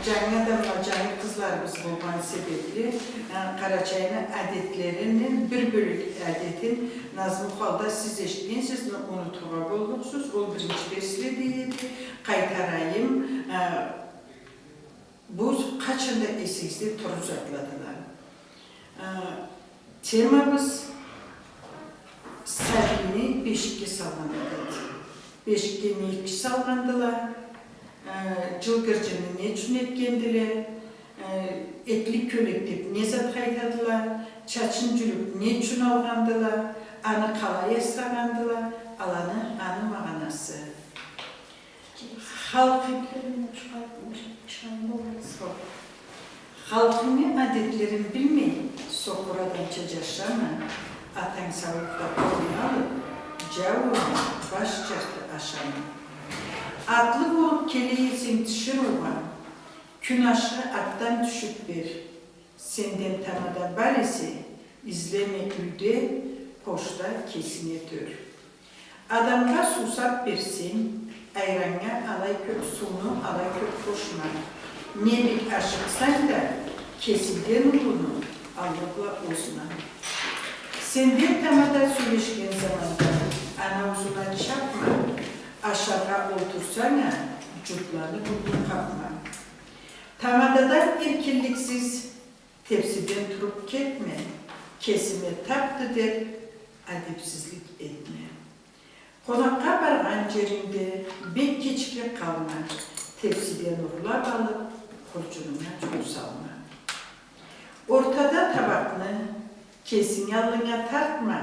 Canlı adamlar, canlı kızlarımız olmanın sebebi Karaçay'ın adetlerinin bir bölük adetin Nazım Xal'da siz eşitliğin, siz unutuğa olursunuz. O birinci versiyle deyildi. Kaytarayım. Bu kaçında esizli tur uzakladılar. Temamız Sərgini beşikə sallandılar. Beşikə ne sallandılar? Cılgırcını ne üçün etkendiler? Etlik köleklik ne zat kaydadılar? Çaçıncılık ne üçün algandılar? Anı kalaya esragandılar. Alanı anı mağanası. Halkın adetlerini bilmeyin. Sokuradan çacaşama. Atan savukta kolunu alıp, cavurunu baş çarptı aşağıma. Atlı olup keleğizin tışır olma, gün aşağı attan düşüp ver. Senden tamada baresi, izleme gülde, koşta kesine dör. Adamga susap versin, ayranga alay kök sunu alay kök koşma. Ne bir aşıksan da, kesilden ulunu, Allah'la olsuna. Senden tamada söyleşken zamanda, anavzuna çarpma, aşağı otursana, cutlarını buldun kapma. Tamadadan irkilliksiz, tepsiden turup ketme, kesime taptı der, adepsizlik etme. Konakka bargan cerinde, bek keçike kalma, tepsiden urlap alıp, kurcununa çok salma. Ortada tabakını, kesin yalına tartma,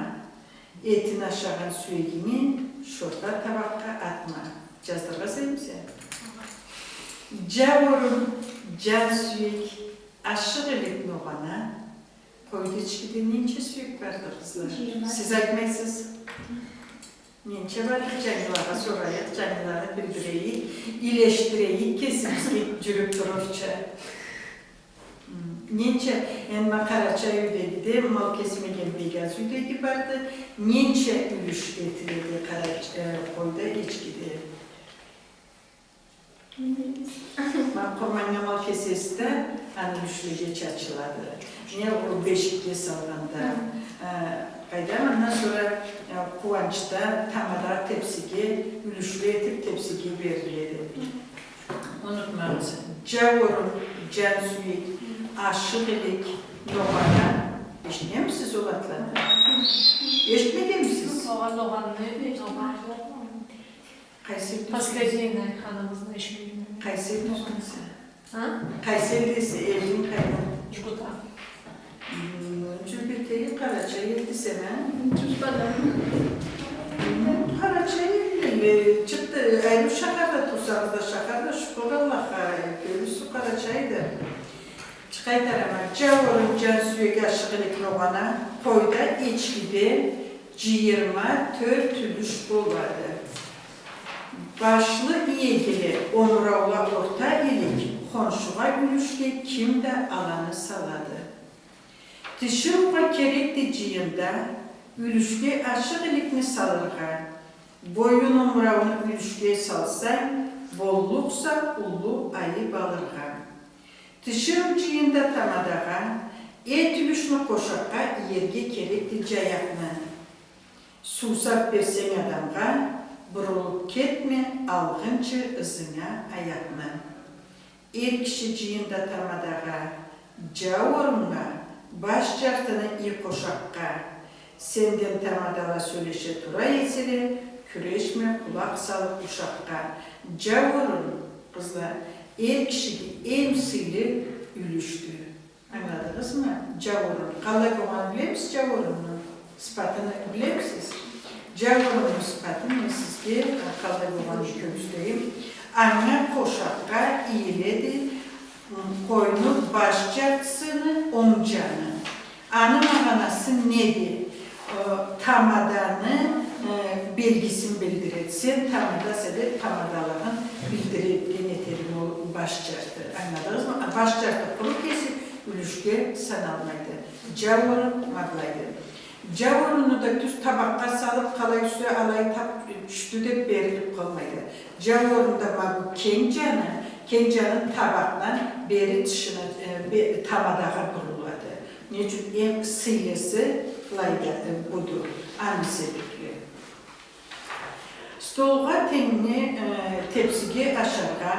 etin aşağın süregini şorta tabakka atma. Cazdırga sayayım sen. Cavurun, can süyek, aşık elek noğana, koydu çıkıda ninçe süyek vardı kızlar. Siz aytmaysınız. Ninçe vardı canlılara sorayat, canlılara bildireyi, iyileştireyi, kesimizki cürüp dururça. Ninçe, yani Karaçay ödeydi, mal kesime geldiği gaz ödeydi vardı. Ninçe ülüş getirildi koyda içkide. Komanya mal kesesi de ülüşle geç açıladı. Niye o beşikle sallandı? Ondan sonra Kuvanç'ta tamada tepsiki, ülüşle etip tepsiki verildi. Unutmayınız. Cavurun, can süyek, aşık elik, Loğana, eşitmiyor musunuz o vatlarını? Eşitmedi misiniz? Loğan'ı ne? Kayseri Последние hanımızın eşliğini. Kayseri musun sen? Ha? Kayseri'desi evin kaynağı. Cükuta. Cübüte'yi Karaçay'ı desene. Cüzbadan. Karaçay'ı çıktı. Ayrı şakarda tutsağız da şakarda şükür Allah'a. Görürsü Karaçay'ı da. Çıkaytarama. Cavurun can süyek aşıqılık Loğana, koyda içkide ciyirma törtülüş boladı. Başlı iyegili onuravla orta ilik, konşuğa gülüşke kim de alanı saladı. Dışıvga kerekli ciyinde, gülüşke aşık ilikni salırga, boyun omravını gülüşke salsan, bolluksa ulu ayı balırga. Dışırım ciyinde tamadaga, etülüşünü koşakka yerge kerekli cayakma. Susap bersen adamga, burulup ketme, algınçı ızına ayakma. Er kişi ciyinde tamadaga, cavurunga, baş cartını iyi koşakka, senden tamadala söyleşe tura eseri, küreşme kulak salıp uşakka. Cavurun, kızlar, er kişi emsili ülüştü. Anladınız mı? Cavurun. Kallakoğan bilir misiniz Cavurun'un sıfatını bilir misiniz? Cavurun'un sıfatını sizge Kallakoğan kömüzdeyim. Anne koşakka iyiledi, koynu başçaksını omcanı. Anı mağanası nedir? Tamadanı belgisini bildiretsin, tamada sebep tamadaların bildirettiğin eterin o başçartı. Anladınız mı? Başçartı kuru kesip ülüşke sanalmaydı. Cavurun mağlaydı. Cavurunu da düz tabakka salıp kalay üstüne alay tap düştü de berilip kalmaydı. Cavurun da mağı kencanı Kencanın tabaqdan beri dışına tamadağa quruladı. Necə en sıyısı budur, aynı sebepli. Stolğa temini tepsige aşağı,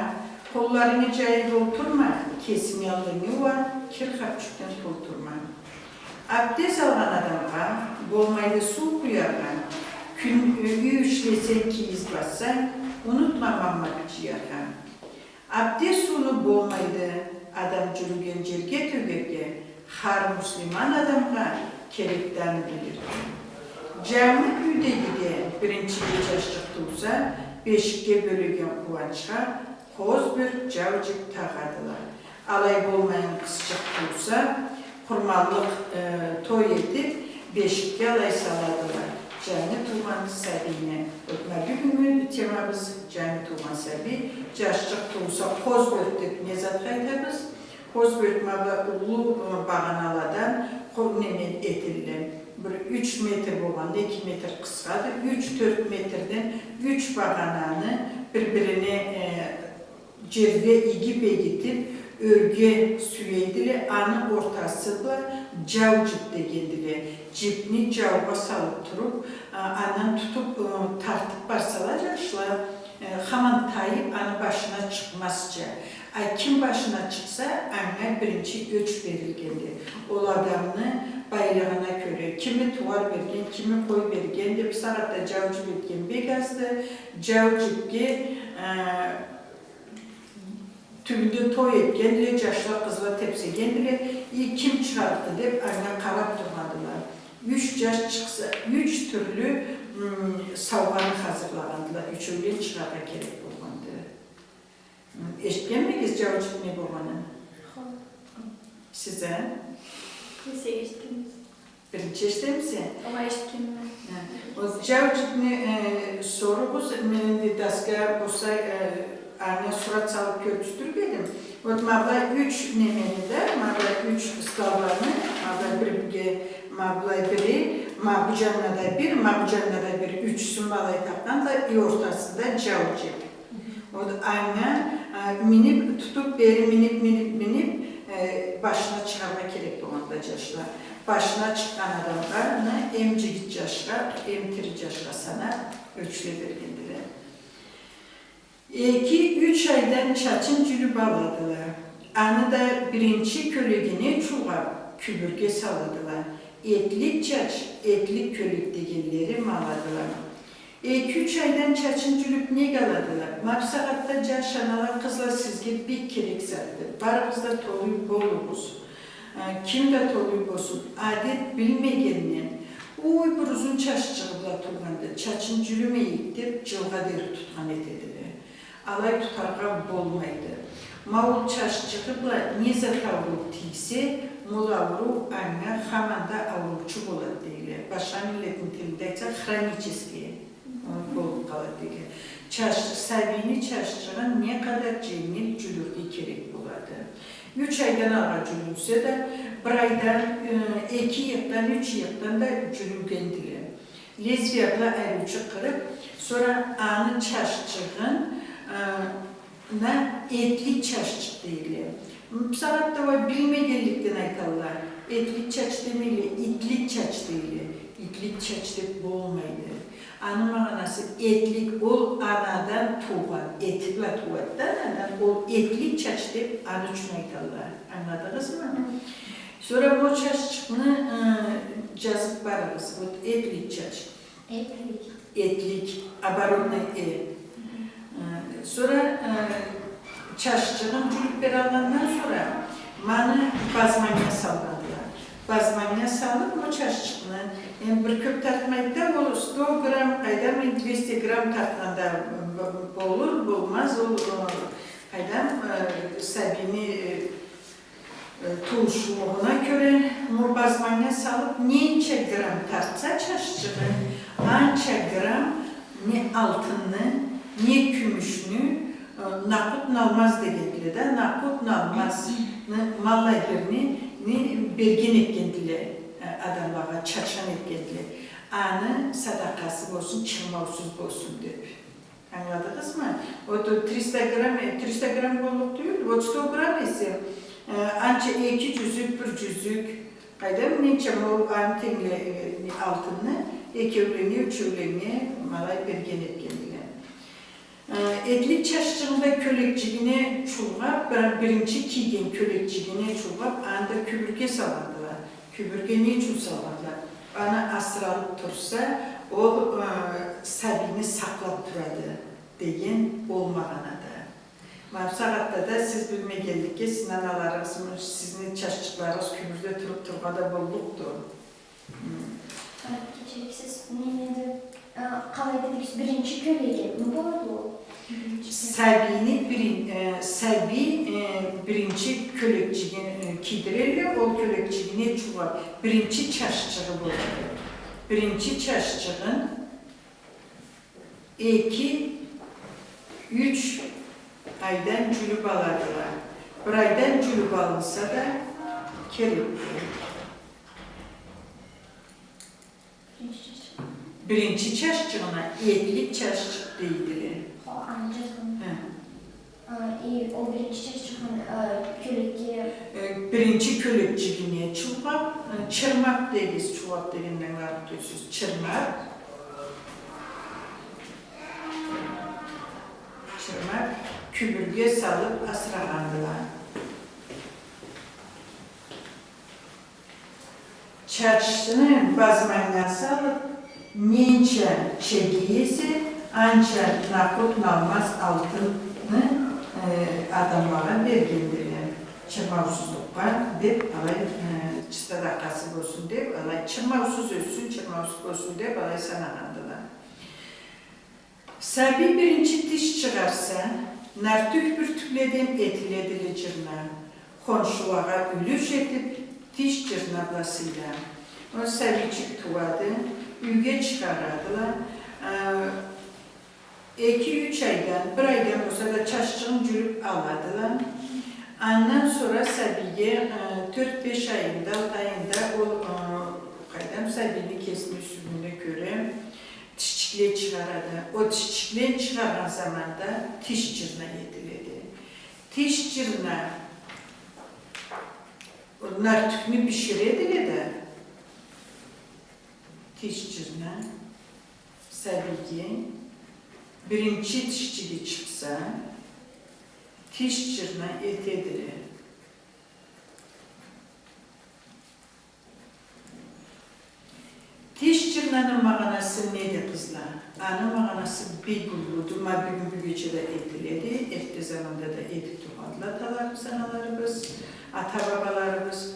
kollarını cayıp oturma, kesim yalını var, kirkapçıktan oturma. Abdest alan adamға bolmaydı su kuyargan, gün üçlesen kiyiz bassan, unutmamamak ciyargan. Abdest sunu bolmaydı adam cürügen cerge tögege, har Müslüman adamға kerekten bilir. Cami üyde giden birinci geçaşçık tutsa, beşikке bölügen kuvançğa, koz bir cavcık tağadılar. Alay bolmayan kısçık tutsa, kurmallık toy edip beşikке alay saladılar. Cami tuğan səbiyine. Bir gün temamız cami tuğan səbiy. Caşçık tuğsa koz börtük nezat qaytabız. Koz börtmaba ulu bağanalardan nemen etildi. 3 metr bolğanda 2 metr qısqadı. 3-4 metrden 3 bağananı birbirine cerge igip egitip örge süyeydili, anı ortasıda cavcık degendili. Cipni cavga salıp turup, anan tutup tartıp barsalar yaşlar, haman tayip anı başına çıkmazca. Kim başına çıksa, anına birinci göç verilgendi. O adamını bayrağına göre, kimi tuvar vergen, kimi koy vergen, de bir saatte cavcı vergen begazdı. Cavcık ki, tübünde toy etkendiler, yaşlar kızlar tepsegendiler, kim çıkarttı deyip aynen karab durmadılar. 3 yaş çıksa, 3 türlü savganı hazırlagandılar, 3 öyle çıkarga gerek bulgandı. Eşitken mi biz cavcık ne bulganın? Size? Lise eşitkimiz. Birinci eşitken misin? Ama eşitkimiz. O cavcık ne sorumuz, benim de daska olsa, Anne surat salıp görüştürmedim. O mabla 3 nemeninde, mabla 3 stavlarını, mabla biri, mabucanla da bir, mabucanla da bir, 3 sumbalay taptan da ortasında cavcık. O da anne minip tutup beri minip başına çıkarma gerek olanda yaşlar. Başına çıkan adamlarını emcik yaşlar, emtiri yaşlar sana ölçüle vergendiler. 2-3 aydan çaçın cülü bağladılar. Anı da birinci kölegini çuğa kübürge saladılar. Etlik çaç, etlik kölük degenleri maladılar. 2-3 aydan çaçın cülüp ne galadılar? Mapsağatta caşanalar kızlar sizge bir kerek sardı. Barımızda toluy bolumuz. Kim de toluy bolsun? Adet bilmegeninden. Uy bir uzun çaşçığıla turgandı. Çaçın cülüme yiyip cılga deri tutkan etediler. Alay tutarga bolmaydı. Mavul çaşçıqıbla neza tavruk tiyse, mulavru anna hamanda avruçu болады deyile. Başka milletin tilinde ise xronicheski bolup kalı deyile. Sabini çaşçığın ne kadar cemil cülüğü gerek buladı. 3 aydan ağa cülüğse de, 1 aydan, 2 yıldan, 3 yıldan da cülüğendile. Lezviyatla ayrıcı kırıp, sonra anı çaşçığın etlik çaşçık deyili. Saatte var bilmegenlikten aytallar. Etlik çaç demeli, itlik çaç deyili. İtlik çaç deyip bolmaydı. Anı mağanası etlik ol anadan tuğan, etikla tuğattan anadan ol etlik çaç deyip anı üçün aytallar. Anladınız mı? Sonra bu çaşçıkını жазıp barırız. Etlik çaç. Etlik. Etlik, abarodna Sonra çaşçının cülük beralandan sonra manı bazmanya sallandılar. Bazmanya salıp o çaşçını bir köp tartmaydı da olur 100 gram kaydam 200 gram tartmanda olur, bulmaz olur. Kaydam sabini tuğuşluğuna göre bazmanya salıp neyince gram tartsa çaşçını anca gram ne altını ne kümüşünü nakut nalmaz degendile de nakut nalmaz mallaylarını bergen etkendile adamlara çaçan etkendile anı sadakası olsun, çırmavsız olsun deyip Anladınız mı? O da 300 gram bolluk değil, o 100 gram ise anca 2 cüzük, 1 cüzük, hayda neçe mol antenli altını, 2 öğleni, 3 öğleni, malay bergen etkendiler. Etli çaşçığında kölekçigine çulgap, birinci kiygen kölekçigine çulgap, anda kübürge salardılar. Kübürge ne için salardılar? Ana asralıp tursa, o sabini saklap turadı deyen olmağana da. Mavsağatta da siz bilme geldik ki sizin analarınız, sizin çaşçıklarınız kübürde turup turgada bolluktu. Siz neydi? Kavayda birinci kölege mi bu arada o? Sabini birinci kölekçigine kidireli, o kölekçigine çuval. Birinci çaşçığı bu. Birinci çaşçığın 2-3 aydan cülüp aladılar. Bir aydan cülüp alınsa da keripti. Birinci çaşçığına etli çaşçık değildir. O anlayacağım. O birinci çeşitçinin kölege... Birinci kölekçigine çuval, çırmak deyiz, çuval derinden var diyorsunuz, çırmak. Çırmak, kübürge salıp asragandılar. Çarşısını bazmanına salıp, ninçe çekiyesi, ancak nakut nalmaz altını adamlara vergendiler. Çırmavsuzluk var, deyip alay çısta dakikası olsun deyip alay çırmavsuz ölsün, çırmavsuz olsun deyip alay sana andılar. Sabi birinci diş çıkarsa, nartük bürtükleden etiledilir cırna, konşuvağa ülüş edip diş cırnablasıyla. O sabicik tuvadı, üge çıkarardılar. 2-3 aydan, 1 aydan olsa da çaşçığın cülüp aladılar. Ondan sonra sabiye 4-5 ayında, 6 ayında o sabini kesme usulüne göre dişçikliğe çıkardı. O dişçikliğe çıkaran zamanda diş cırna yediledi. Diş cırna nartükünü pişirediler de diş cırna sabiye birinci dişçiliği çıksa diş cırna et edilir. Diş cırnanın mağanası neydi kızlar? Anın mağanası bir bulurdu, ma bugün bu gecede ediledi. Efte zamanda da edip tuhadlatalar sanalarımız, ata-babalarımız.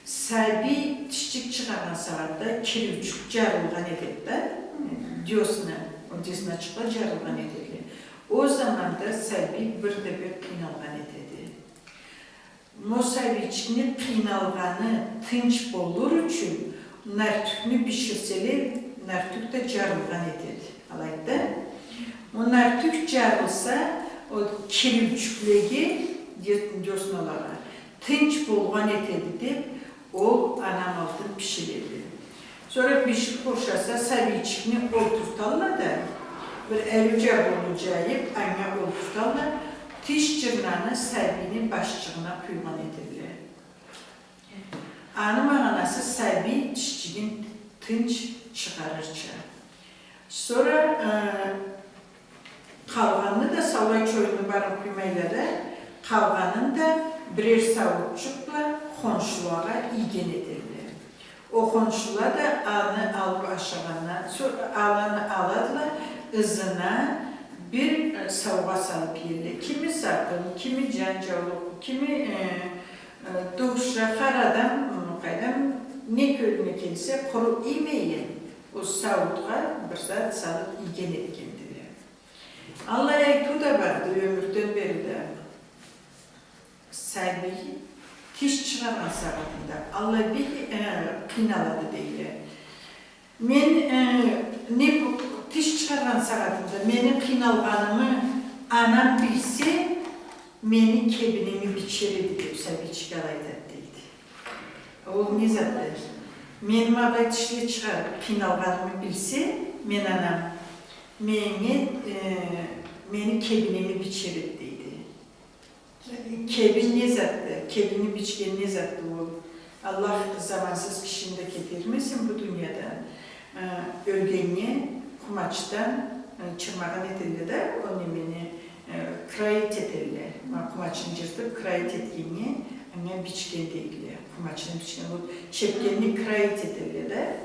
Sabi dişçik çıkaran saatte kirüçük carılgan edildi. Diosuna, o dizine çıkla carılgan edildi. O zaman da sabi bir de bir kıynalgan edildi. O sabicikini kıynalganı tınç bolur için nartükünü pişirseler, nartük de carılgan edildi. Alayda. O nartük carılsa, o kirüçüklüğü diosuna tınç bolgan edildi. O anam altın pişirildi. Sonra pişip boşasa sabicikini oturtarlar da bir eluca olacayıp anne oturtarlar. Diş cırnanı sabinin başçığına kuyman edilir. Anım anası sabi dişçinin tınç çıkarırca. Sonra kalganını da savla köyünü barın kuymayla da kalganını da birer savutçukla konşulara igen edilir. O konşular da ağını alıp aşağına, sonra ağını aladılar, ızına bir savuğa salıp yerler. Kimi sakın, kimi cancavuk, kimi doğuşra karadan, ne köyüne gelse kuru imeyin. O savuğa bir saat salıp igen etkendiler. Allah'a ektu da vardı ömürden beri de. Sahibi diş çıkaran saatinde Allah bir kıynaladı değil. Ne diş çıkaran saatinde benim kıynalganımı anam bilse benim kebinimi biçeri deyip sabi çıkaraydı deydi. O ne zaten? Benim abla dişli çıkarıp kıynalganımı bilse men anam meni kebinimi biçirip deydi. Kebin ne zattı? Kebini biçken ne zattı o? Allah zamansız kişini de getirmesin bu dünyadan. Ölgeni kumaçtan çırmağın etildi de onu beni krayet etildi. Kumaçını cırtıp krayet ettiğini anne biçken değil. Kumaçını biçken o çepkenini krayet etildi de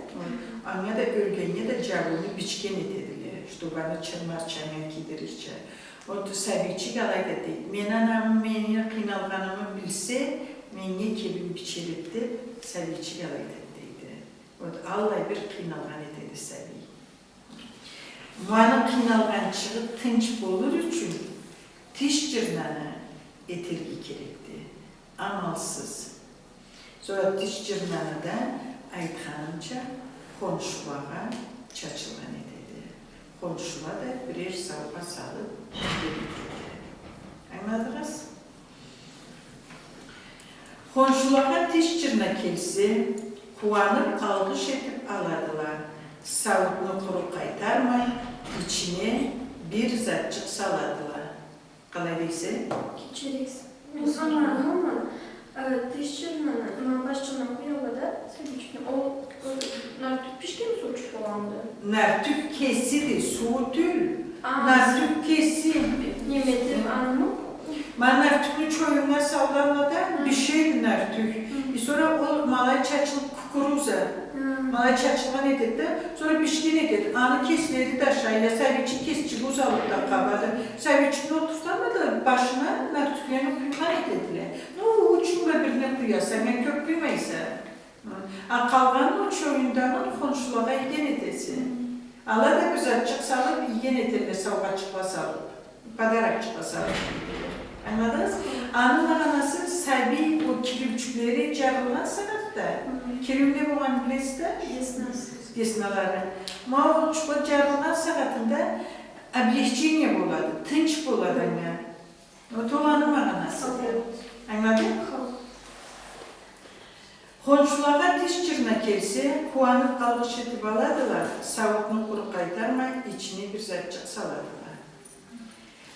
anne de ölgeni de cavunu biçken etildi. İşte bana çırmar çamen giydirirce. O da səbiçi qalay da deyil. Mən anamın mənə qınalğanımı bilsə, mənə kebin biçiribdi, səbiçi qalay da deyildi. O da Allah bir qınalğan edildi səbi. Bana qınalğançığı tınç olur üçün tiş cırnanı etirgi gerekti. Amalsız. Sonra tiş cırnanı da aytxanımca konuşmağa çaçılan edildi. Konuşma da birer savba salıp gerekirdi. Anladınız? Konuşulağa diş cırna kelsi, kuvanıp algış edip aladılar. Savutunu kuru kaytarmay, içine bir zatçık saladılar. Kalayıysa? Geçeriz. Sanırım ama dişçinin başçının kuyularda sevgiçini o nartük pişki mi sonuç falandı? Nartük kesidi, suudül. Nartük kesi. Yemedim anlamı. Ben nartükünü çoyumla sallanmadan bir şeydi nartük. Sonra o malay çaçılıp kukuruza. Malay çaçılma ne dedi? Sonra bir şey ne dedi? Anı kesmedi de aşağıya, serviçi kesici buzalıp da kabadı. Serviçini oturtamadı, başına nartüklerini kuyma ne dediler? Uçumla birine kuyasa, ben köprüymeyse. Kalganın o çoyundanın konuşulağa igen edesin. Allah da güzelcik salıp, igen edirle savga çıkla salıp. Padarak çıkla salıp. Anladınız? Anın anası sabi o kirivçükleri carılan sanatta. Kirivli olan bilesi desnaları. Ma o çıkla carılan sanatında ablihçiğine buladı, tınç buladı. O dolanım anası. Anladın? Konuşulağa diş cırna kelsi, kuanıp kalmış etip aladılar, savutunu kuru kaytarmay, içine bir zatçık saladılar.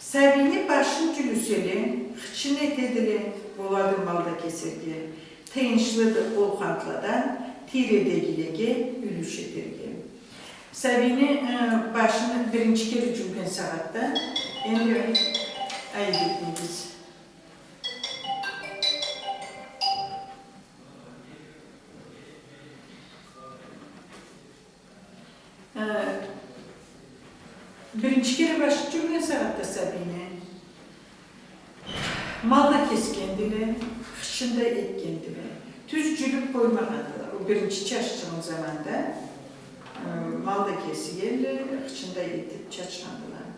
Səbini başın cülüseli, xıçın etedili, boladı malda kesergi, teyinçlıdı olxantladan, tiredegilegi, ülüş edirgi. Səbini başını birinci kere cümpen sağatda, endi ayıp etmeyiz. Birinci kere başı cümle sağatta Sabine. Malda keskendili, xışında etkendili. Tüz cülüp koymağadılar. O birinci çaşçının zamanda malda kesigeli, xışında etip çaçlandılar.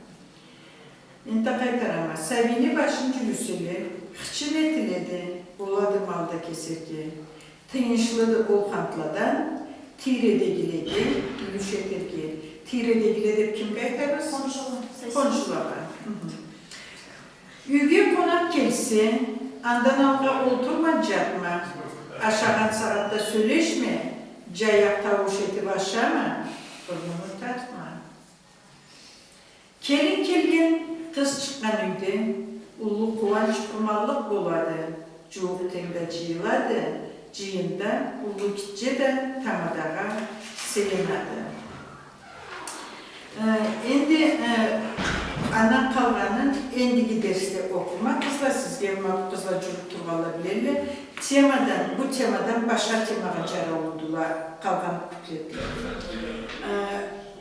İnta kaytarama. Sabine başın cülüsüyle, xışın etiledi, buladı malda kesergi. Tıyınşlıdı olxantladan, tiredegilegi, ülüşetirgi. Tiredegile kim kaytarız? Konuşulağa. Üge konak kelsi, andan alga oturmayacakma, aşağıdan saatte söyleşme, cayak tavuş etip aşağıma, burnunu tatma. Kelin kelgen kız çıkan üyde, ulu kuvanç kurmallık boladı, cuğuk temde cıyıladı, cıyında ulu kitçe de tamadağa seyinadı. Endi anan kalganın endigi derste okuma, kızlar sizge kızlar cürüp turgala bilirler. Bu temadan başka temaga cara oldular, kalgan kütletler.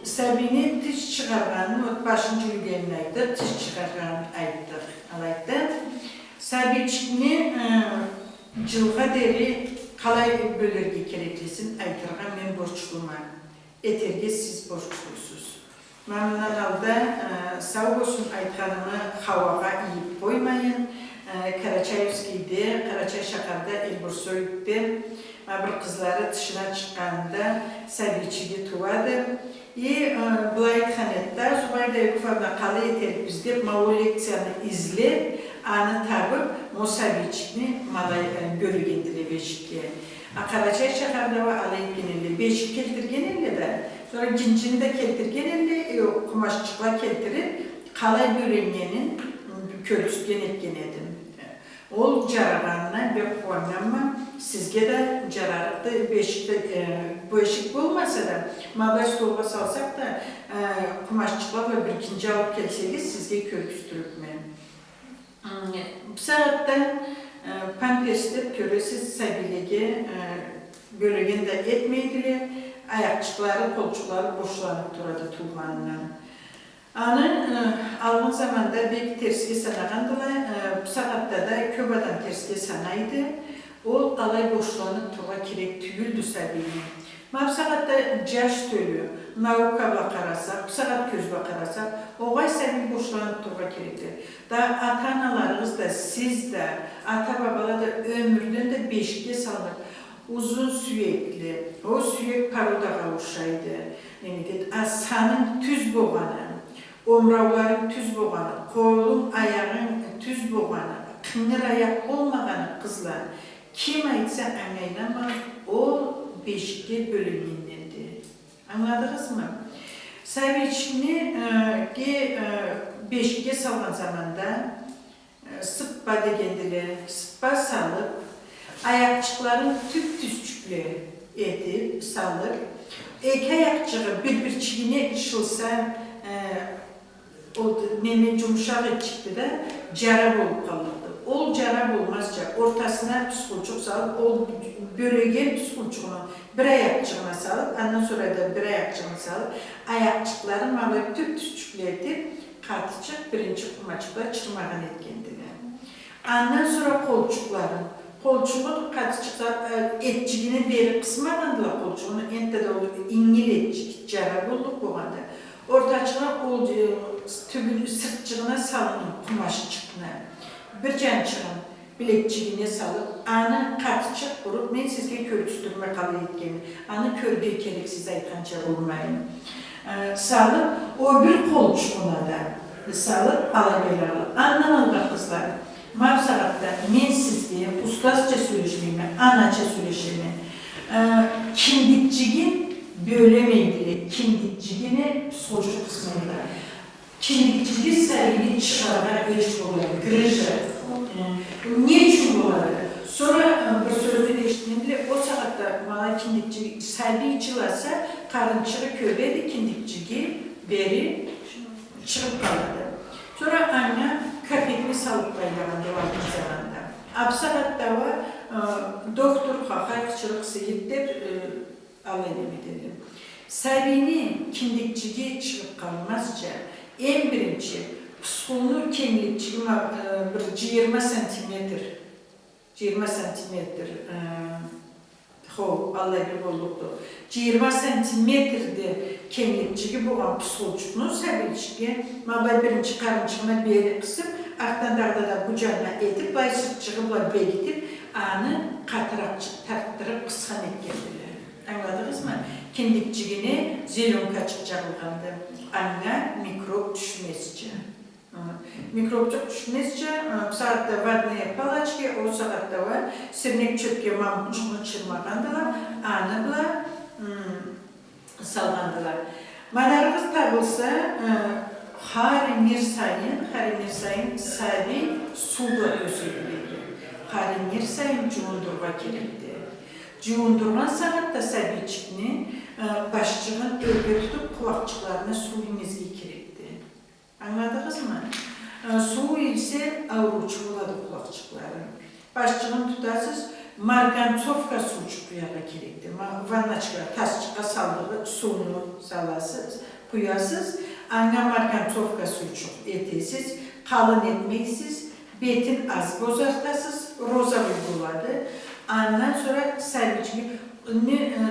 Sabine tiş çıkarganı, başıncı yügenin aydı, tiş çıkarganı aydı. Sabiçini cılga deri kalay bölürge gereklesin aytırgan men borçluma. Eterge siz borçlusunuz. Memnunlar alda sağ olsun aytkanımı havaga iyip koymayın. Karaçayevski'de, Karaçay şakarda Elbursoy'da bir kızları dışına çıkkanda Sabiçi'de tuvadı. Bu aytkanetta Zubayda Yekufavna kalı yeterli bizde o leksiyonu izlep, anı tabıp o Sabiçi'ni bölügendile Beşik'e. Karaçay şakarda ve alayıp genelde Beşik keltirgenelde de Sonra cincini de keltirgen kumaşçıklar keltirip kalay bölengenin kölüsgen etken edim. Ol jarağanına bir kuanlanma, sizge de jararıqda bu eşik olmasa da, mabay stolga salsak da kumaşçıklarla bir ikinci alıp kelseniz sizge kölküstürüpmen. Bu saatte pamperslep köresiz sabilege bölegen de etmeydiler, ayakçıkları, kolçukları boşlanıp duradı tuğmanla. Anı algın zamanda belki tersiye sanağandılar, bu saatte da köp adam tersiye sanaydı. O alay boşlanıp tuğa kirek tüyüldü sabili. Ma bu saatte caş tölü, nauka bakarasak, bu saat köz bakarasak, oğay sabil boşlanıp tuğa kirektir. Da ata-analarınız da, siz de, ata-babalar da ömürden de beşikte salınır. Uzun sürekli, o sürekli paroda kavuşaydı. Asanın tüz boğanı, omravların tüz boğanı, kolun ayağın tüz boğanı, kınır ayak olmaganı kızlar. Kim aytsa anlayamaz, o beşikte bölüngenlendi. Anladınız mı? Sabiçini beşikte salan zamanda sıppa degendiler, sıppa salıp, ayakçıkların tüp tüzçükleri edip, salıp, iki ayakçığı bir çiğne ışılsa, o neme cumşağı çıktı da carab olup kalırdı. O carab olmazca ortasına psikolojik salıp, o bölegen psikolojikini bir ayakçığına salıp, ondan sonra da bir ayakçığına salıp, ayakçıkların malı tüp tüzçükleri edip, katıcık birinci kumaçıklar çırmağın etkendiler. Ondan sonra kolçuğun katıcıklar etçiğinin beri kısmağındılar kolçuğunu, ente de İngil etçik, carab olup boğandı. Ortaçığına tübün sırtçığına salınıp kumaşçıkına, bir cançığın bilekçiğine salıp, anı katıcık vurup, men sizge körüstürme kalı etkeni, anı körgü gereksiz aytkanca olmayın. Salıp, o bir kolçuğuna da salıp, alabeyle anlamalı kızlar. Mavsağatta men sizge ustasça söyleşmeyimi, anaça söyleşmeyimi, kindikçigin bölemeydi, kindikçigini soğucu kısmında. Kindikçigi sevgili çıkarına ölçü oluyor, grıjı. Niçin bu arada? Sonra bir sözü değiştiğinde o saatte bana kindikçigi sevgili içilerse karınçırı köbeydi, kindikçigi beri çıkıp kalırdı. Sonra anne kapekli salıp bayramında var bir zamanda. Absalatta var, doktor kakayçılık seyittir, alayım edelim. Sabini kindikçigi çıkıp kalmazca, en birinci psikolunu kemlikçigi bir 20 santimetr Allah'a bir bolluktu. 20 santimetrde kemlikçigi boğan psikolojikunu sabirçigi, mabay birinci karınçığına beri kısıp, aktan dağda da bucağına edip, bay sırtçığımla belitip, anı katırakçı tarttırıp kıskan etkendiler. Anladınız mı? Kindikçigini zelonka çıkacağılgandı. Anna mikrop düşmezce. Mikropçuk düşmezce, bu saatte vadnaya palaçki, o saatte var, sirnek çöpke mamçunu çırmagandılar, anıbla salgandılar. Manarımız tabılsa, Hari Mirsay'ın sabi suda özülüydü. Hari Mirsay'ın cuğundurga kelimdi. Cuğundurgan saatte sabiçikini başçının örgü tutup kulakçıklarına su imizgi kirekti. Anladınız mı? Su ise avruçu oladı kulakçıkları. Başçının tutasız margançovka suçukuyaga kirekti. Vannaçıklar tasçıka saldığı suyunu salasız, kuyasız, anga margançovka suçuk etesiz, kalın etmeksiz, betin az bozartasız, roza uyguladı. Ondan sonra serbiçki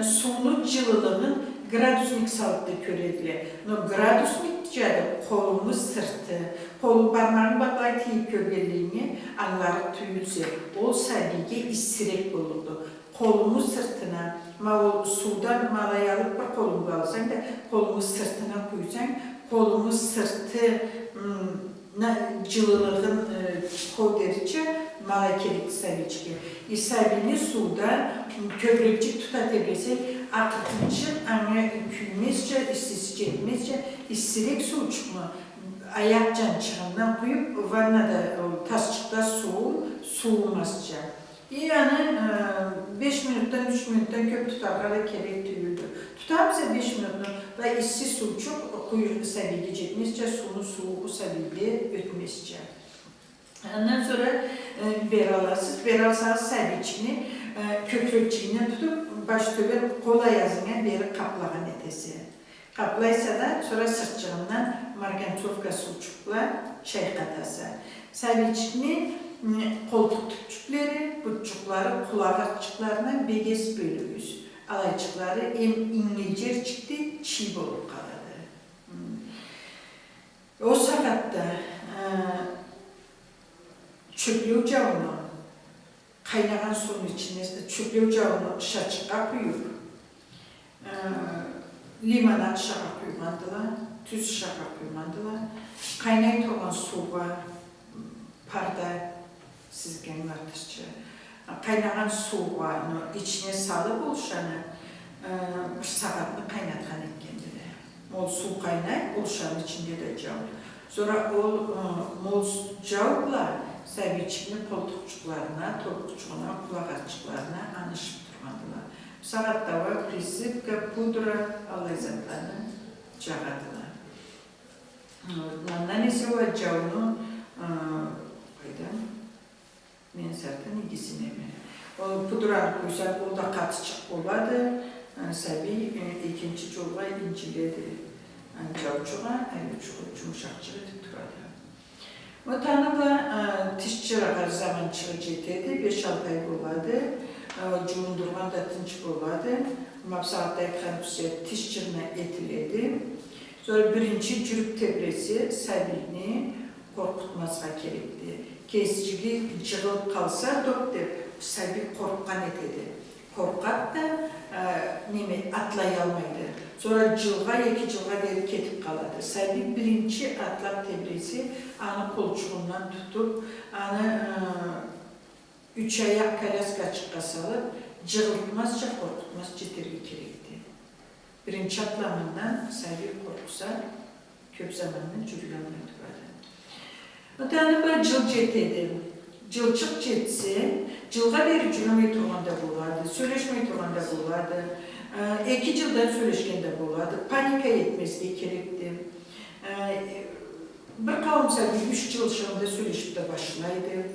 suyun cılılığının gradusnik salıkta köredilir. No gradusnik diyeceğim kolumuz sırtı, kolu parmağını baklayı teyip körgeliğini anları tüyülse, o serbiye istirek olurdu. Kolumuz sırtına, sudan malayalıp bir kolumu alsan da kolumu sırtına koysan, kolumuz sırtı cılılığın kol derici malakelik serbiçki. İsabini suda köprükçük tutabilsek, akıtıcı ama külmezce, istisi etmezce, istilik su çıkma. Ayak cançığından koyup vannada tasçıkta soğumazca. Yani 5 minuttan 3 minuttan köp tutarlara gerek duyuldu. Tutarsa 5 minuttan ve issi su çok kuyruğu seviye gitmezce, suyun soğuğu seviye ötmezce. Ondan sonra biber alırsınız. Biber alsanız seviçini kökrükçiğine tutup baş töber kola yazına beri kaplağın etesi. Kaplaysa da sonra sırtçığından marganцовка suçukla çay katası. Seviçini koltuk tüpçükleri, buçukları, kulakçıklarına beges bölüyoruz. Alayçıkları inlecer çıktı, çiğ olup kaladı. O sakatta çöplü ocağını, kaynayan suyun içine çöplü ocağını şaçığa koyup, limonat şaha koymandılar, tuz şaha koymandılar, kaynayıp olan suğa, parda, siz gelin artışçı, kaynayan suğanı içine salıp oluşanı, bir saatini kaynatan etkendir. Mol su kaynayıp oluşanın içinde de cağ. Sonra o mol cağla seviçini koltukçuklarına, topukçuğuna, kulakçıklarına anışıp durmadılar. Saatte var, prisipka, pudra, alayzatlarını cağadılar. Ondan ise o cağını men zaten ikisine mi? O pudranı koysak, o da katıcık oladı. Sabi ikinci çorba inciledi. Cavcuğa, yumuşakçığı tuturadı. O tanıda tişçiler zaman çıkıcıydı, 5-6 ay oladı. Cumhurbaşkanı da tinç oladı. Mapsaatta ekranısı tişçirine etiledi. Sonra birinci cürük tebresi Sabi'ni korkutmazsa gerekti. Kesiciliği cığılıp kalsa doktor Sabi korkkan etedi. Korkat da atlayalmaydı. Sonra cılğa, 2 cılğa derip ketip kaladı. Sabi birinci atlap tebresi anı kolçuğundan tutup, anı 3 ayak kalaska çıkka salıp, cığıltmazca korkutmaz citirgi gerekti. Birinci atlamından Sabi korkusa, köp zamanının cürülanına tüvadı. O tane böyle cıl cetedi. Cılçık cetse, cılğa beri cürümeyi turğanda bulardı, söyleşmeyi turğanda bulardı. 2 yıldan söyleşkende bulardı, panika etmezdi gerekti. Bir kavimse 3 yıl şığında söyleşip de başlaydı.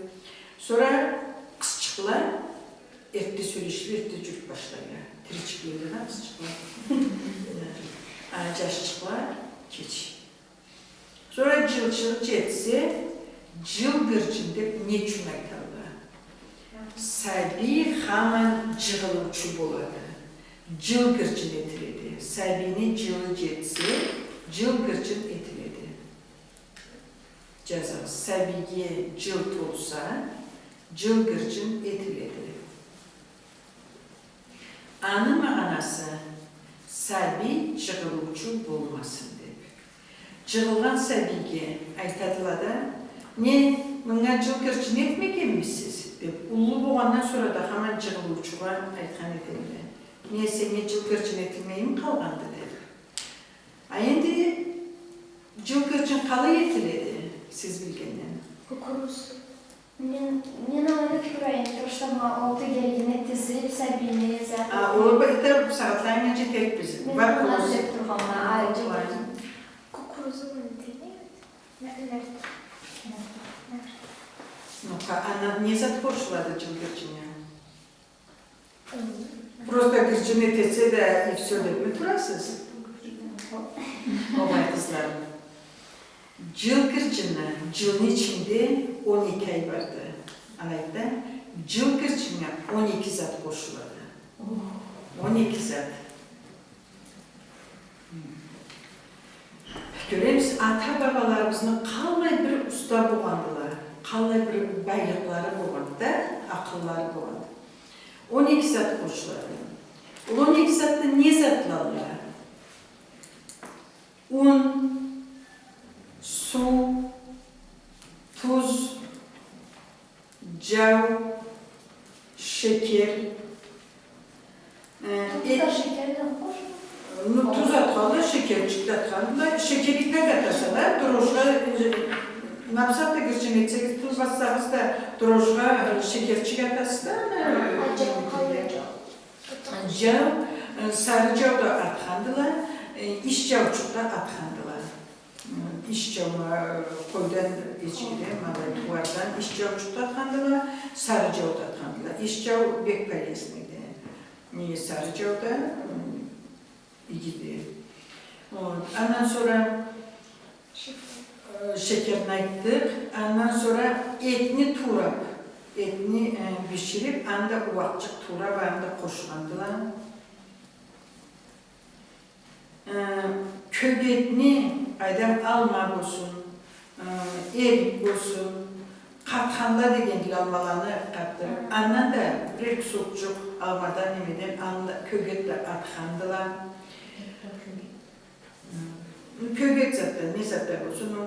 Sonra kısçıklar, ertti söyleşip, ertti cürük başlaydı. Tiriçiklerden kısçıklar. Caşçıklar, keç. Sonra cılçılık cetse, cıl gırçın deyip ne için aytaldı? Sabi hemen cığılıçı buladı. Cıl gırçın etiledi. Sabini cılı cetse, cıl gırçın etiledi. Ceza, sabiye cılt olsa, cıl gırçın etiledi. Anı manası, sabi cığılıçı bulmasın deyip. Cığılgan sabiye aytadılar da, ne, bana cıl gırçın etmek emmişsiz? Ulu boğandan sonra da hemen cığılıçığa aytkan edildi. Niye seni cıl gırçın etilmeyi mi kalgandı dedi. Endi cıl gırçın kalı yetiledi, siz bilgenden. Kukuruz. Ne nalık buraya turşama oldu gelgine tezirip Sabine zaten. O da saatlerine tek bizim. Ben nasıl turğanma ayrıca. Kukuruzu mu değil? Neler? Она не затворшила до Чилгирчиня. Просто Гирчине тесе de и все de turasız. Olay kızlar. Cılgırcına, cılın içinde 12 ay vardı. Alayda Cılgırcına 12 zat koşuladı. 12 zat. Göremiz, ata babalarımızın kalmay bir usta boğandılar. Kalmay bir baylıkları boğandı, akılları boğandı. 12 zat koşuladı. O 12 zatta ne zatlarlar? Un, su, tuz, cav, şeker. Tuzda şeker Tuz atkalı, şekercik atkalı. Şekeri pek atasalar, droşka napsat da geçin etseniz tuz bassanız da droşka şekercik atasılar. Jav, sarı jav da atkandılar, iş javçuk da atkandılar. İş javma koydan geçirdi, malay tuvardan iş javçuk da atkandılar, sarı jav da atkandılar. İş jav bek palesniydi. Niye sarı jav da iyiydi. Ondan sonra şekerini ayttık, ondan sonra etini turap, etini pişirip, anda uvakçık turap, anda koşkandılar. Kök etini aydan alma olsun, erik olsun, katkanla degendiler almalarını kattırıp, ondan da bir sokçuk almadan emeden kök etle atkandılar. Kök et zaten, ne zaten olsun,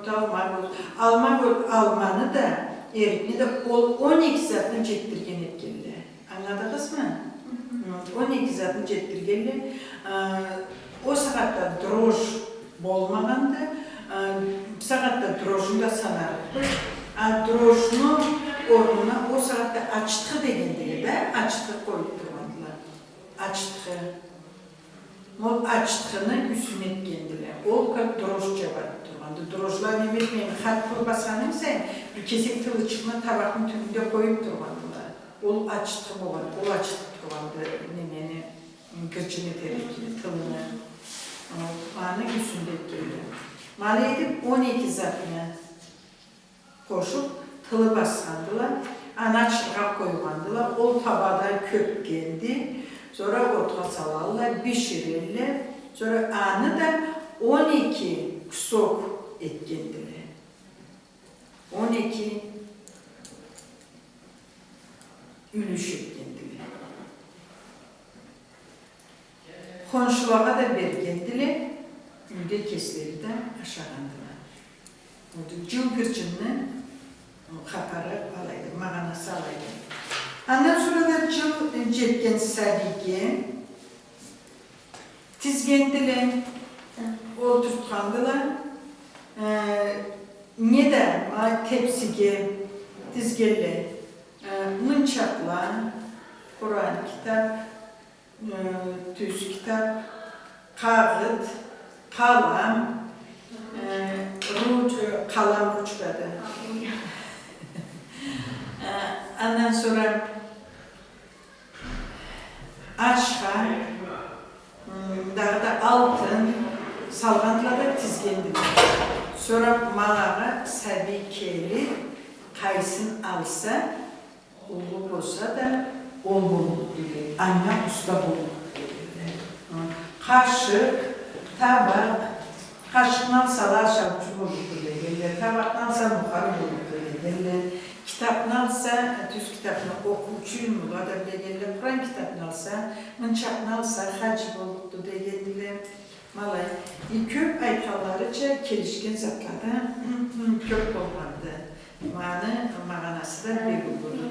almanı da, erikni de 12 zatını cettirgen etkenli. Anladınız mı? 12 zatını cettirgenli. O saatte droş bolmağanda, saatte droşunu da sanardı. Droşunu ornuna o saatte açtığı degendiler de, açtığı koyup durmadılar. Açtığı. Mol açtığını üstüne etkendiler. O kadar droşça var durmadı. Droşlar ne bilmeyin, hat kurbasanın sen bir kesik tılı çıkma tabakın tümünde koyup durmadılar. O açtı bu var, o açtı durmadı nemeni, gırçını terekini, tılını. Manı üstünde etkendiler. Malı edip 12 zatına koşup tılı baskandılar. Anaçlığa koymandılar. O tabada köp geldi. Sonra orta salarlar, pişirirler. Sonra anı da 12 kusok etkendiler. 12 ülüş etkendiler. Konşulara da bergendiler. Ülde kesleri de aşağıdandılar. Orada cılgırcını kaparı alaydı, mağanası alaydı. Ondan sonra da cıl cetken sadiki, tizgendiler, oturtkandılar. Ne de tepsige, tizgelle, mınçakla, Kur'an kitap, düz kitap, kağıt, kalam, kalam ruçkadı. Ondan sonra aşka, dağda altın, salgantlara tizgendiler. Sonra malağa sabikeli, kaysın alsa, ulu olsa da ol buluk diyor. Anne usta buluk diyor. Kaşık, tabak, kaşıktan sala şapçı buluk diyor. Tabaktan sala yukarı buluk diyor. Kitapını alsa, düz kitabını okuyucuyum mu? Da bile geldiler. Kur'an kitabını alsa, mınçakını alsa, hacı oldu diye geldiler. Malay, köp aytallarıca kelişken zatlarda köp olmadı. Mağanası da bir buldu.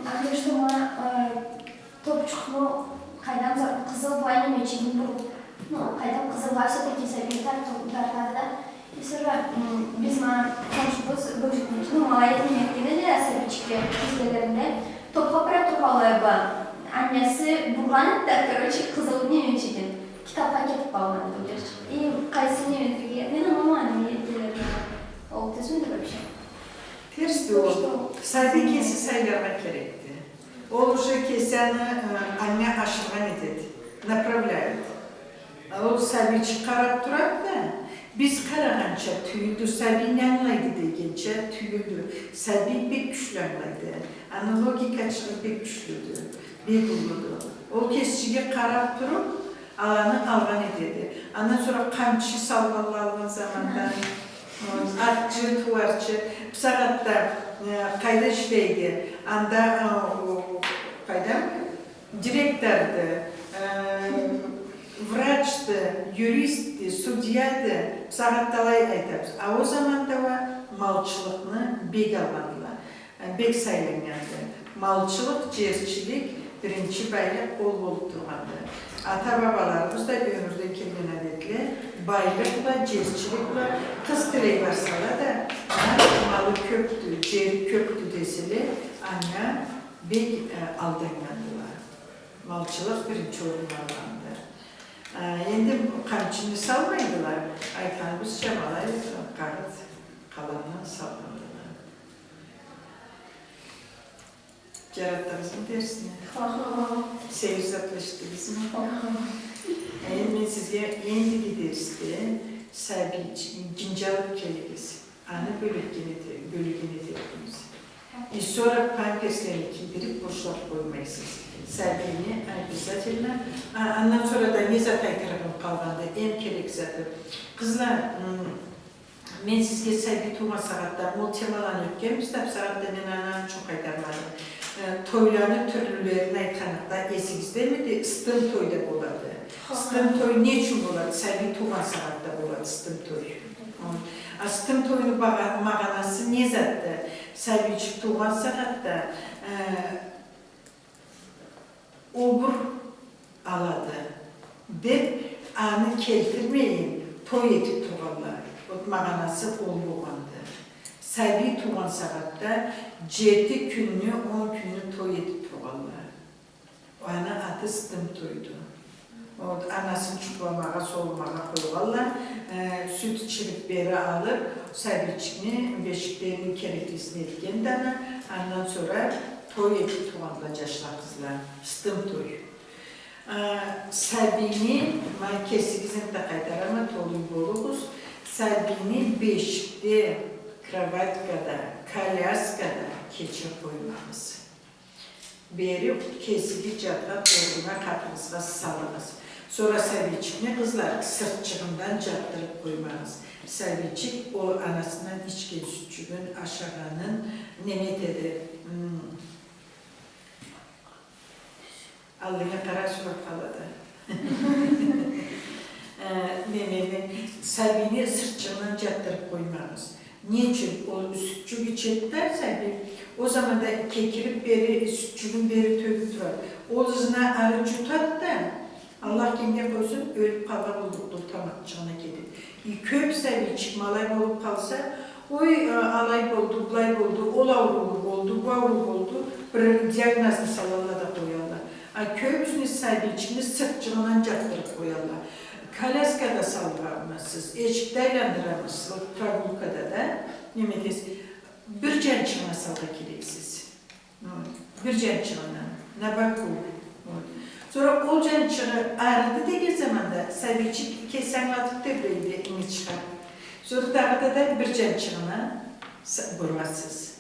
Anne işte bana topçuklu kaydam kızıl bayram için bu kaydam kızıl varsa da kesebilirler toplarlarda. Sonra biz komşumuz bölüşmüştük. Malayet'in yemekliğinde de sevinçli çizgilerinde topla bırak topalayıp annesi burganıp da kızılını yönetçiydi. Kitap paket bağlandı bu gerçi. Kaysını yönettiği ne ama anne yetkileri oldu. Tesmin de böyle bir şey. Tersi o. Sadece kesi sayılmak gerekti. Oluşa kesen anne aşırı ne dedi? Направляет. O sabi çıkarıp durar da biz karagança tüyüldü, sabi ne anlaydı degince tüyüldü. Sabi pek güçlenmedi. Analogikaçılık pek güçlüdü, pek bulurdu. O kesiciye karap durup alanı algan edildi. Ondan sonra kamçı salgalanan zamanda atçı, tuvarçı, bu saatte kayda işleydi. Anda kayda direktördi, vraçtı, yuristti, sudyaydı, bu saatte alay aytapız. O zaman da malçılıkını bek almadılar, bek saylanyandı. Malçılık, cerçilik, birinci bayrak bol bolup durğandı. Ata-babalarımız da ömürden kelgen adetli bayrakla, cerçilikle kız direk varsalar da malı köptü, ceri köptü desili anne bek aldangandılar. Malçılık birinci orunlarlandı. Endi kamçını salmaydılar. Aykanımız Cemalay qarıt kalandan sallandılar. Cerattığınızın dersini. Seyir zatlaştınız mı? Ben sizge yeni derste gincalık kelimesi. Anı bölügeni dediniz. Sonra pankeslerini giydirip boşluk koymaysınız. Səbini обязательно. Ondan sonra da neza qaytarım qalğanda en kerek zaten. Kızlar, men sizge səbi tuğma saatda mol temalarını ötkenmiz, tabi saatte men ananı çok qaytarmadım. Toylarını türlülerini aytqanıqda esinizde miydi? Istım toyda boladı. Istım toy ne için boladı? Səbi tuğma saatda boladı ыстым toy. Ыстым toyunu mağanası ne zattı? Səbicik tuğma saatda obur aladı. Dep anı keltirmeyin, toy etip tuğanlar. O mağanası olmağandı. Səbi tuğan saatda 7 günlü, 10 günlü toy etip tuğanlar. O ana adı ыстым toydu. Anasını çuklamağa, soğumağa koyuyorlar. Süt içirip beri alıp, səbicikini, beşiklerini kereklisini etken dana. Ondan sonra toy etip tuğanlayacaklar kızlar. Istım toy. Səbini, kesigizin de qaytarama toyun boluguz. Səbini beşikte, kravatkada, kalyaskada keçe koymamız. Beri kesigi cadda doğruna kapınızga salınız. Sonra səbicikini kızlar sırtçığından caddırıp koymanız. Səbicik o anasından içken sütçüğün aşağının nemet eder. Allah'a kara surat kaladı. Səbini sırtçığından caddırıp koymanız. Niçin? O sütçük içetlerse o zaman da kekirip beri, sütçüğün beri töküp durar. O zına arı cutat da Allah kendine koysun ölüp kalkan olduktur tamakçığına gidip. Köp sevi çıkmalay olup kalsa oy alay oldu, bulay oldu, olavru oldu, vavru oldu, bir diagnozunu salarla da koyarlar. Köp üstüne sevi içinde sırtçığından caktırıp koyarlar. Kalyaskada saldıramazsınız, eşikdaylandıramazsınız, pravulkada da nemediniz. Bir cançığına salda gereksiz. Bir cançığına, nabaku. Sonra o cançığı ağrıdı dediği zaman da səbicik kesen atıp debreydi ini çıkar. Sonra da bir cançığına vurmazsınız.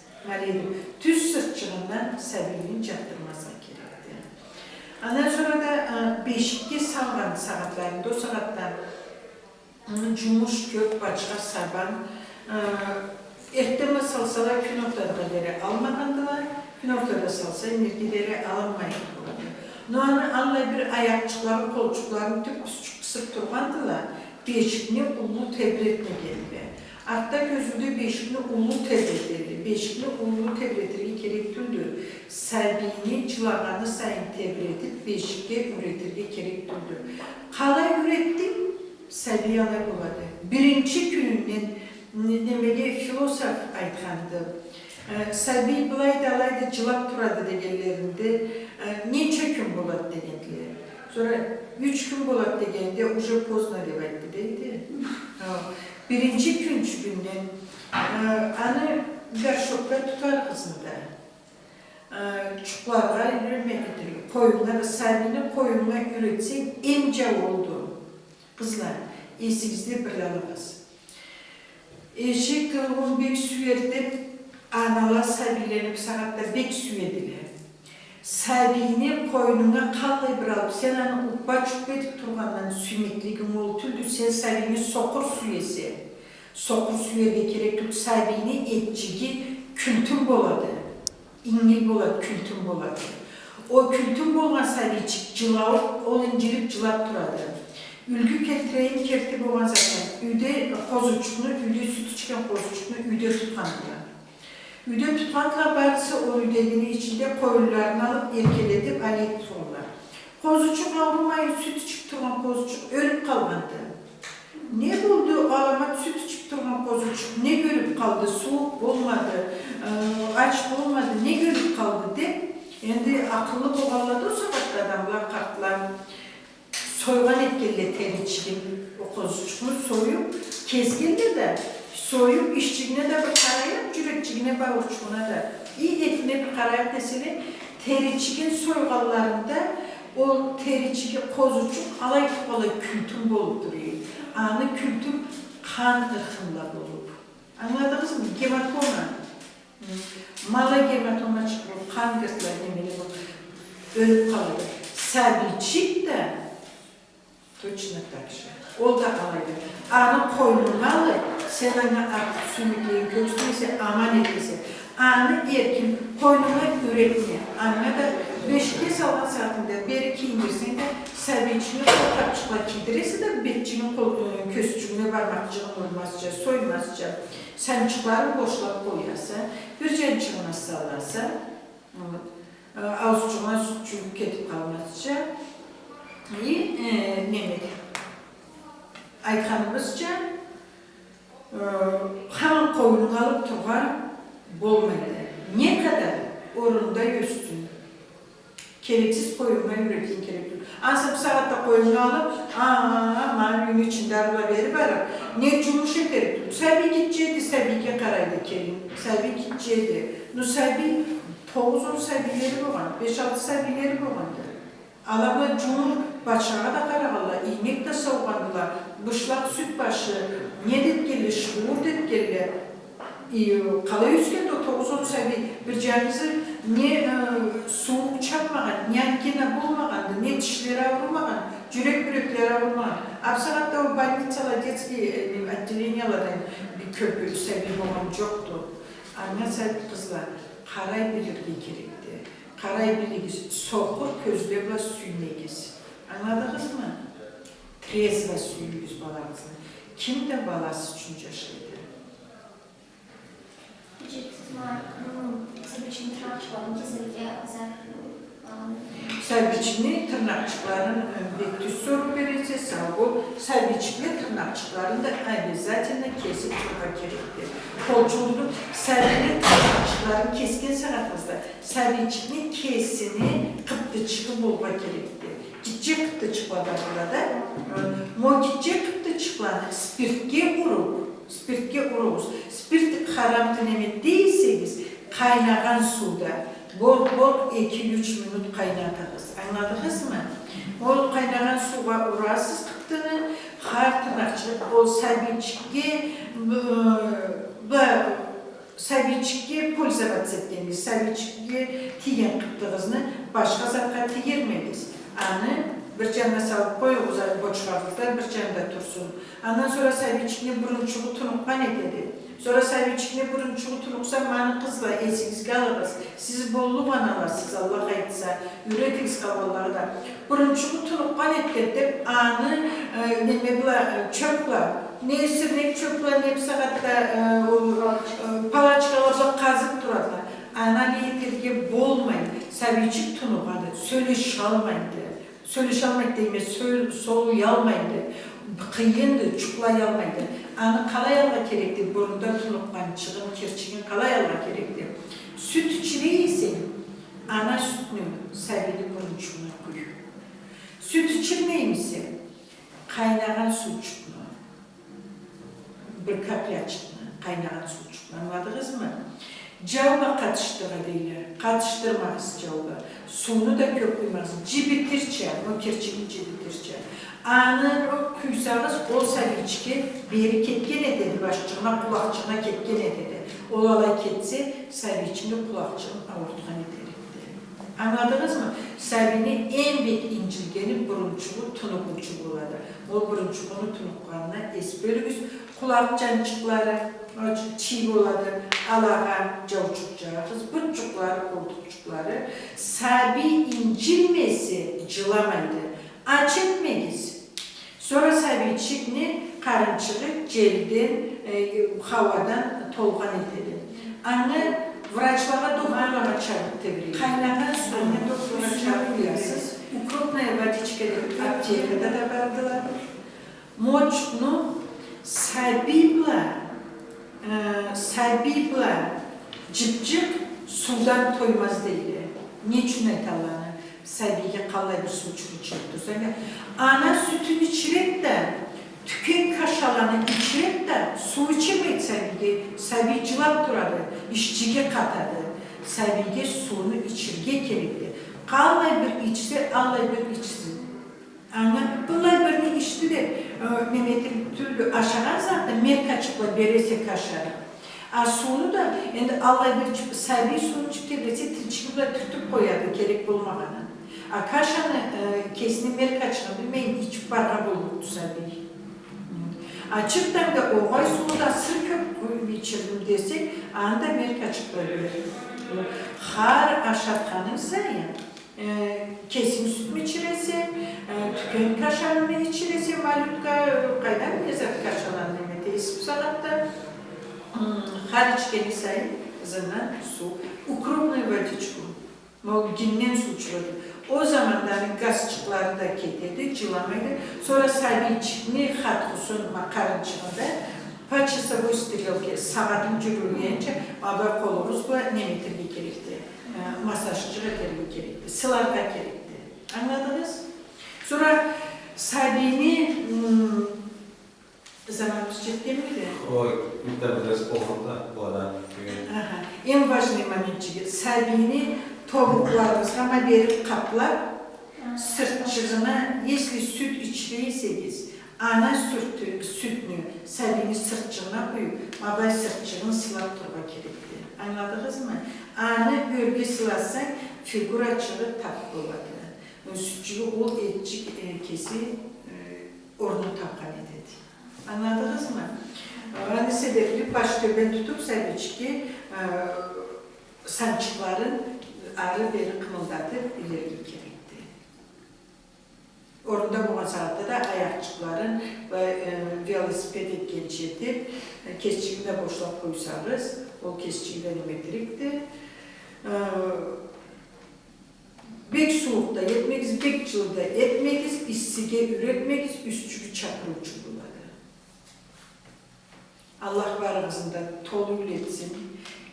Düz sırtçığından səbinin çaktırmazsa gerekti. Ondan sonra da beşikli salgan saatlarında, o saatte cumuş, kök, başka, saban, erteme salsalar gün ortadıları almagandılar, gün ortada salsa emirgileri alınmaydı. Noğanı anla bir ayakçıkları, kolçuklarını tüp sık turgandılar, beşikini ulu tebretme geldi. Artta gözünde beşikini ulu tebretirdi, beşikini ulu tebretirgi gerektirdi. Səbini, çılağanı sayın tebretip, beşikte üretirgi gerektirdi. Kalay ürettim, səbiyi alay buladı. Birinci gününün, demeli filosof aytkandı. Səbi bulaydı, alaydı, cılap turadı degellerinde, neçə gün buladı degendiler. Sonra 3 gün buladı degende, uca pozna devadı deydi. Birinci günden, anı garşokla tutar kızında. Çuklarga yürüme getiriyor. Koyunları, səbini koyunla üretsin, emce oldu. Kızlar, esinizde bir lalığız. Eşek kılığın bek süyerdip, analar səbilenip saatte bek süyediler. Səbini koynuna kallay bir alıp, sen anı uqba çuq edip turgandan sümekligin oltuldu, sen səbini sokur süyesi. Sokur süyerge gerek tut, səbini etçigi kültün boladı. İngil boladı, kültün boladı. O kültün bolgan səbicik cılavıp, ol incirip cılap duradı. Ülgü keltireyin kerti bolgan zaten. Üde kozuçukunu, üde sütü çıkan kozuçukunu üde tutkandılar. Üde tutmakla barısı o üdegini içinde koyunlarını alıp erkeletip aleyip soğurlar. Kozuçuk avrumayı süt içip durgan kozuçuk ölüp kalmadı. Ne buldu alamat süt içip durgan kozuçuk ne görüp kaldı, soğuk olmadı, aç olmadı, ne görüp kaldı de. Endi akıllı boğalladı o sabahta adamlar kalktılar. Soygan etkili teriçkin o kozuçukunu soyup keskindir de soyup işçiliğine de bir karayap, cürekçiliğine bağırçuğuna da iyi etine bir karayap desene teriçkin soygallarında o teriçkin kozuçuk alay kültüm bolup duruyor. Anı kültüm kan ırkında bolup. Anladınız mı? Gematoma. Mala gematoma çıkıyor, kan gırtlar demeli bu. Ölüp kalıyor. Sabiçik de точно так же. O da alaydı. Anı koynunmalı, sen ana artık sümükleyin kökstüyse aman edilse. Anı erkin koynuna üretme. Anına da 5'e salan saatinde beri kiyindirsen de sabiçini korkakçıkla kiydirese de betçinin kösçüğüne varmakçığın olmazca, soymazca. Sen çıkların boşlap koyarsa, bir cencığına salarsa, ağızçığına sütçülük edip kalmazca, Mehmet Aykanımızca hemen koyunu alıp tuğa bolmadı. Ne kadar orunda üstün. Gereksiz koyunma üretin gerekli. Ansam saatte koyunu alıp gün içinde araba verip arar. Ne cumuş ederdi. Sabi gideceğiydi, sabiye karaydı kelin. Sabi gideceğiydi. No sabi 9-10 sabileri boğan, 5-6 sabileri boğandı. Alabla cumhur başağa da karağılar, iğnek de savgandılar, bışlak süt başı, ne detgeli, şuur detgeli, kala yüzgende o 9-10 sabi bir canlısı ne soğuk çapmağın, ne gene bulmağındı, ne dişleri avurmağın, cürek avurmağın. Apsağatta o balnitsalar detki attilinyalardan bir köpü sabi boğan çoktu. Anne sabi kızlar, karay bilir bir gerekti. Karay biliriz, soğuk közle ve suyunegiz. Anladınız mı? Trez ve suyuyuz balamızın. Kim de balası için yaşaydı? Sabiçini tırnakçıkların bir soru verirse bu sabiçikli tırnakçıkların da zaten kesip çıkar gerekti. Kolçuluğun sabini tırnakçıkların keskin sanatımızda sabiçikli kesini kıptıçıkı bulma gerekti. Gitçe kıptıçık var burada. Mo gitçe kıptıçıklarını spirtge vururuz. Spirt haram denemek değilseniz kaynayan suda bol 2-3 minut kaynatırız. Anladınız mı? O kaynayan suya urasız kıptığını har tırnakçılık o sabiçikge polizovat ettiğimiz, sabiçikge tiyen kıptığızını başka zaten tiyermeyiz. Anı bir canda salıp koyuyoruz, boçlarımızda bir canda tursun. Ondan sonra sabiçikne burunçuğu tunukma ne dedi? Sonra sabiçikne burunçuğu tunuksa bana kızla esiniz kalırız. Siz bollu bana varsınız Allah aytsa, üretiniz kavallarda. Burunçuğu tunukma ne dedi? Anı çöpla, ne esirnek çöpla, ne saatte palaçkalarla kazıp durarlar. Ana niyetirge bolmayın, sabiçik tunukadı, söyleş almayındı. Söyleş almayın deyime, solu yalmayındı. Kıyındı, çuklayalmaydı. Anı kalayalma gerekti, burunda tunukman, çıgın, kirçigin kalayalma gerekti. Süt içireysen, ana sütünü sabini burunçuğuna koy. Süt içirmeymişse, kaynayan suçuklu, bir kapya çıktı, kaynayan suçuklu, anladınız mı? Cavba katıştıra deyler, katıştırmaz cavba. Sunu da köpüymez, cibitirçe, o kirçigin cibitirçe. Anın o küysağız ol sabiçki beri ketken ededi, başçığına, kulakçığına ketken ededi. Olalay ketse, sabiçini kulakçığın avurtkan ededi. Anladınız mı? Sabini en büyük incilgenin burunçuğu tunukunçuğu oladı. O burunçuğunu tunuklarına es bölümüz. Kulakçancıkları çiğ oladı, alağa cavçukcağız, bıççukları, koltukçukları. Sabi incilmesi cılamaydı. Aç etmeyiz. Sonra sabi çıkni karınçığı celden, havadan tolgan edelim. Anne Vraçlara, doktorlara çabuk tebrik. Kaynağı suyunu doktora çabuk yazsız. Ukrupnaya vadiçkede aptekada da verdiler. Moçnu sabibla cıpcık sudan toymaz değil. Niçin etalana? Sabiye kalay bir su çürüçüktü. Ana sütünü içirip de tüken kaşalanı içirip de su içirmeydi sabiye. Sabiye cılap duradı, işçige katadı. Sabiye suyunu içirge gerekti. Kalay bir içse, alay bir içsin. Bunlar birini içti de Mehmet'in türlü aşağı zaten merkaçıkla berese kaşarı. Suyunu da yani alay bir sabiye suyunu çıktı berese tilçikle tütüp koyadı gerek bulmağına. Kaşanı kesini merkaçını bilmeyin hiç barra bulurdu sabiye. Çıktan da o ay suyunu da sır köp içirdim desek anda merkaçıkla verir. Har aşatkanıysa ya. Kesim süt mü içiresi, tüken kaşarı mı içiresi, malutka kaydan yazar kaşalan demeti ismi salatta. Har içkeni sayın, zından su, ukrupnu vadiçku, ginnen su çıladı. O zamanların gazçıkları da ketedi, cılamaydı. Sonra sahibi çıkni hatkusun makarın çıkında. Paçısa bu istiliyor ki sağadın cürülüyence, aber kolumuzla nemetir bir gerekti. Masajcıya gerekti, sılarga gerekti. Anladınız? Sonra Sabini zamanımız ciddi miydi? O biraz olmadı bu adam. En важный моментçi Sabini tavuklarımızga ama verip kaplar sırtçığına, если süt içtiyseniz ana sütünü Sabini sırtçığına koyup abay sırtçığını sılap durma gerekti. Anladınız mı? Ana bölge sılasın, figür açığı tatlı oladı. Sütçüğü o etçik kesi ornu takan edildi. Anladınız mı? Hani sebebi baş töben tutup sabiçki sançıkların arı beri kımıldatıp ileri gerekti. Orada bu saatte de ayakçıkların velosipedi geçirtip kesçiğinde boşluk koysanız o kesçiğinden metrikti. Bek soğukta yetmeyiz, bek çılda etmeyiz, işsige üretmeyiz, üstçülü çakırıcı buladı. Allah varımızın da tolu üretsin.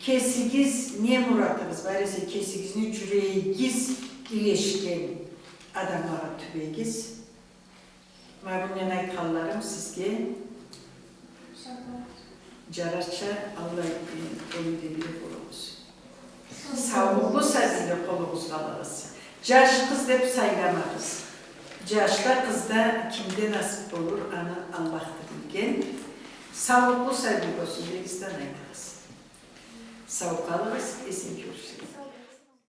Kesigiz, niye muratınız var ise kesigizini cüreyigiz ileşken adamlara tübeyigiz. Mabunyan aykallarım sizge Caraça Allah'ın onu debili kolumuz. Sağlıklı sazıyla kolumuz kalırız. Caş kız hep sayılamarız. Caşta kızda kimde nasip olur ana Allah'tır bilgen. Sağlıklı sazıyla olsun, bizden ayırırız. Sağlık alırız, esin görüşürüz.